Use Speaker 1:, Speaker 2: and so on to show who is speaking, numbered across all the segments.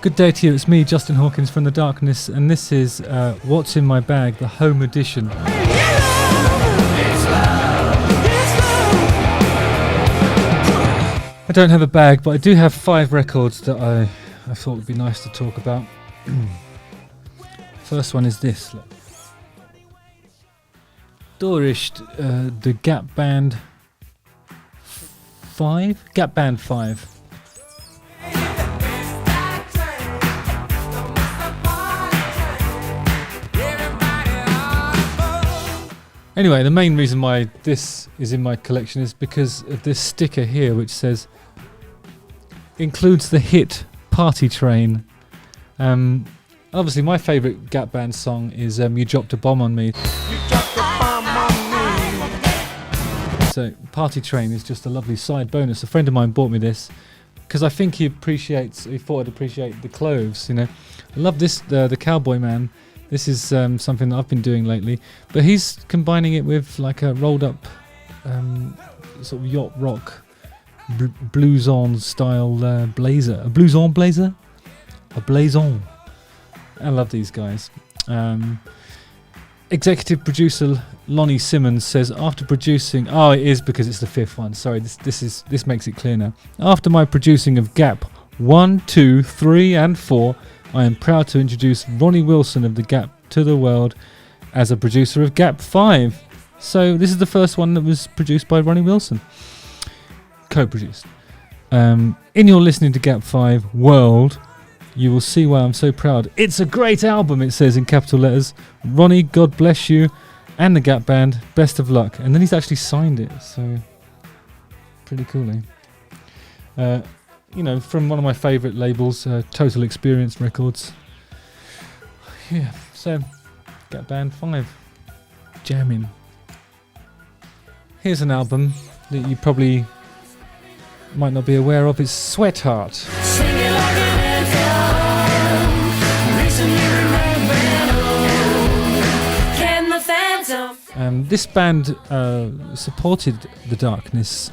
Speaker 1: Good day to you, it's me, Justin Hawkins from The Darkness, and this is What's in My Bag, the home edition. I don't have a bag, but I do have 5 records that I thought would be nice to talk about. First one is this. Doorished, the Gap Band 5? Gap Band 5. Anyway, the main reason why this is in my collection is because of this sticker here which says includes the hit Party Train. Obviously my favourite Gap Band song is You Dropped a Bomb on Me. So Party Train is just a lovely side bonus. A friend of mine bought me this because I think he thought I'd appreciate the clothes, you know. I love this, the Cowboy Man. This is something that I've been doing lately, but he's combining it with like a rolled up sort of yacht rock blouson style blazer. A blouson blazer? A blazon. I love these guys. Executive producer Lonnie Simmons says after producing... Oh, it is because it's the 5th one. Sorry, this makes it clear now. After my producing of Gap 1, 2, 3 and 4... I am proud to introduce Ronnie Wilson of The Gap to the world as a producer of Gap 5. So this is the first one that was produced by Ronnie Wilson. Co-produced. In your listening to Gap 5 world, you will see why I'm so proud. It's a great album, it says in capital letters. Ronnie, God bless you, and the Gap Band, best of luck. And then he's actually signed it, so pretty cool, eh? You know, from one of my favourite labels, Total Experience Records. Yeah, so, Gap Band 5, Jammin. Here's an album that you probably might not be aware of. It's Sweatheart. This band supported The Darkness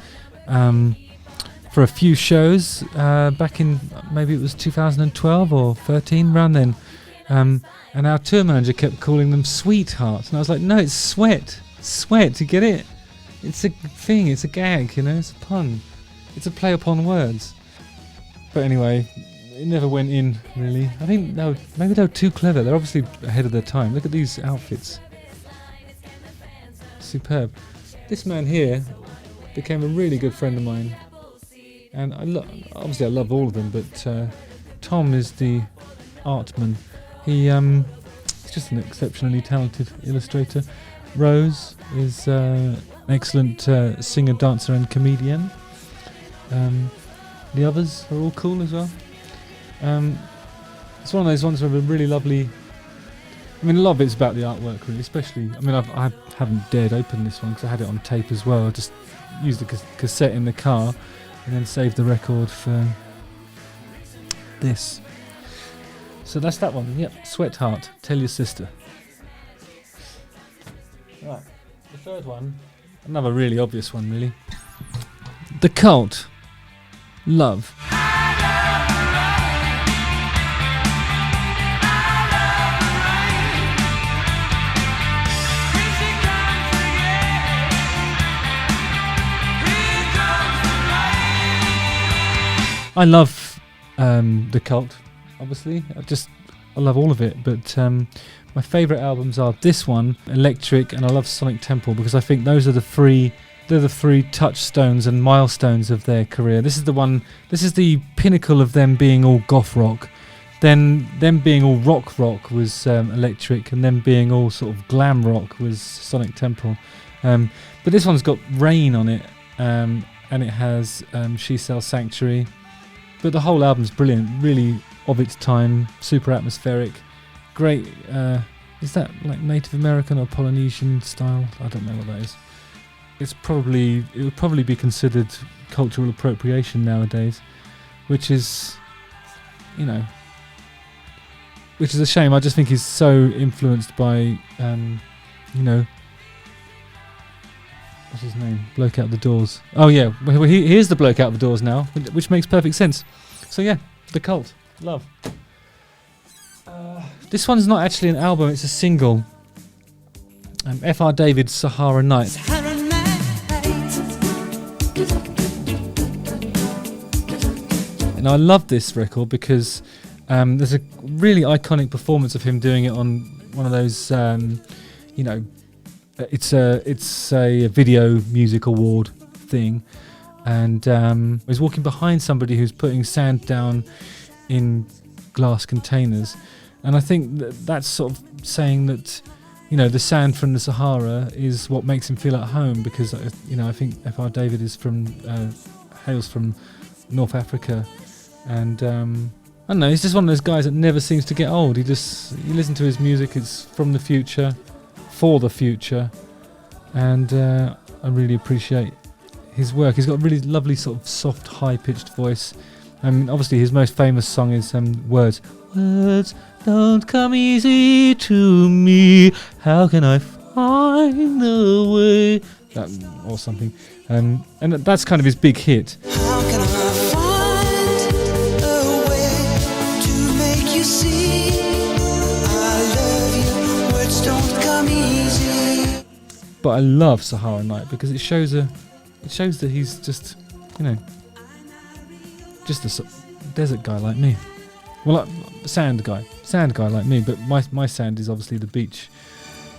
Speaker 1: for a few shows back in, maybe it was 2012 or 13, around then, and our tour manager kept calling them Sweetheart, and I was like, no, it's Sweat, you get it? It's a thing, it's a gag, you know, it's a pun, it's a play upon words. But anyway, it never went in, really. I think maybe they were too clever. They're obviously ahead of their time. Look at these outfits, superb. This man here became a really good friend of mine. And obviously I love all of them, but Tom is the artman. He's just an exceptionally talented illustrator. Rose is an excellent singer, dancer and comedian. The others are all cool as well. It's one of those ones with a really lovely... I mean, a lot of it's about the artwork, really, especially... I mean, I haven't dared open this one because I had it on tape as well. I just used the cassette in the car and then save the record for this. So that's that one. Yep, Sweatheart, Tell Your Sister. Right, the third one, another really obvious one, really. The Cult, Love. I love The Cult, obviously. I love all of it, but my favourite albums are this one, Electric, and I love Sonic Temple because I think those are the three touchstones and milestones of their career. This is the pinnacle of them being all goth rock. Then them being all rock was Electric, and them being all sort of glam rock was Sonic Temple. But this one's got Rain on it, and it has She Sells Sanctuary. But the whole album's brilliant, really of its time, super atmospheric, great. Is that like Native American or Polynesian style? I don't know what that is. It would probably be considered cultural appropriation nowadays, which is, you know, which is a shame. I just think he's so influenced by, you know, what's his name? Bloke Out the Doors. Oh yeah, well, he is the bloke out the doors now, which makes perfect sense. So yeah, The Cult, Love. This one's not actually an album, it's a single. F.R. David's Sahara Knight.
Speaker 2: Sahara Knight.
Speaker 1: And I love this record because there's a really iconic performance of him doing it on one of those, you know, it's a video music award thing, and he's walking behind somebody who's putting sand down in glass containers, and I think that's sort of saying that, you know, the sand from the Sahara is what makes him feel at home, because, you know, I think F.R. David is hails from North Africa, and I don't know, he's just one of those guys that never seems to get old. You listen to his music, it's from the future, for the future, and I really appreciate his work. He's got a really lovely sort of soft, high-pitched voice. Obviously his most famous song is Words. Words don't come easy to me. How can I find the way? Or something. And that's kind of his big hit.
Speaker 2: How can I find a way to make you see I love you? Words don't come easy.
Speaker 1: But I love Sahara Knight because it shows that he's just, you know, just a desert guy like me. Well, sand guy like me. But my sand is obviously the beach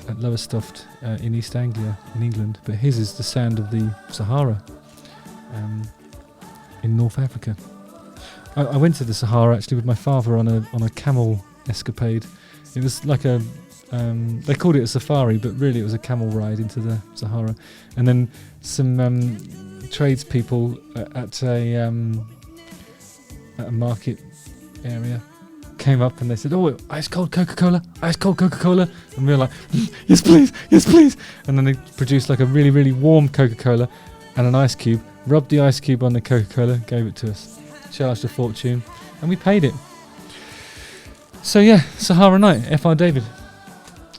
Speaker 1: at Lowestoft in East Anglia in England. But his is the sand of the Sahara in North Africa. I went to the Sahara actually with my father on a camel escapade. It was like a they called it a safari, but really it was a camel ride into the Sahara. And then some tradespeople at a market area came up and they said, "Oh, ice cold Coca-Cola," and we were like, "Yes please, yes please." And then they produced like a really, really warm Coca-Cola and an ice cube, rubbed the ice cube on the Coca-Cola, gave it to us, charged a fortune, and we paid it. So yeah, Sahara Knight, F.R. David.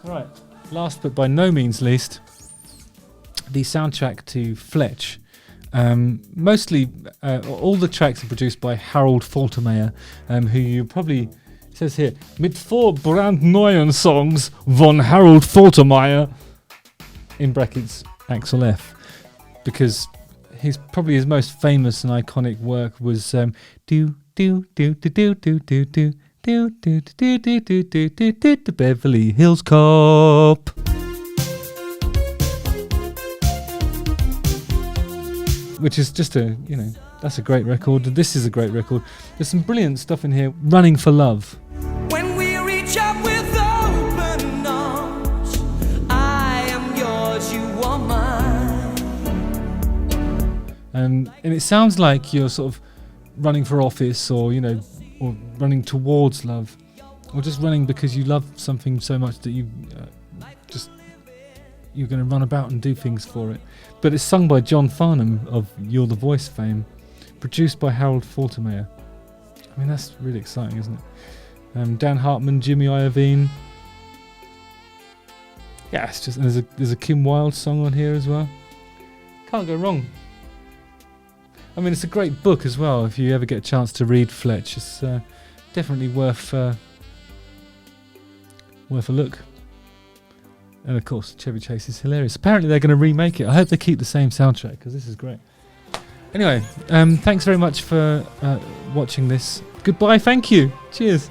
Speaker 1: Right, last but by no means least, the soundtrack to Fletch. Mostly, all the tracks are produced by Harold Faltermeyer, who you probably, it says here, mit 4 brandneuen Songs von Harold Faltermeyer, in brackets, Axel F. Because probably his most famous and iconic work was do do do do do do do do do do do do do do do do Beverly Hills Cop. Which is just that's a great record. This is a great record. There's some brilliant stuff in here. Running for Love.
Speaker 2: When we reach up with open arms, I am yours, you are mine.
Speaker 1: And it sounds like you're sort of running for office, or or running towards love, or just running because you love something so much that you're going to run about and do things for it. But it's sung by John Farnham of You're the Voice fame, produced by Harold Faltermeyer. I mean, that's really exciting, isn't it? Dan Hartman, Jimmy Iovine. Yeah, it's just there's a Kim Wilde song on here as well. Can't go wrong. I mean, it's a great book as well. If you ever get a chance to read Fletch, it's definitely worth a look. And of course, Chevy Chase is hilarious. Apparently they're going to remake it. I hope they keep the same soundtrack, because this is great. Anyway, thanks very much for watching this. Goodbye, thank you. Cheers.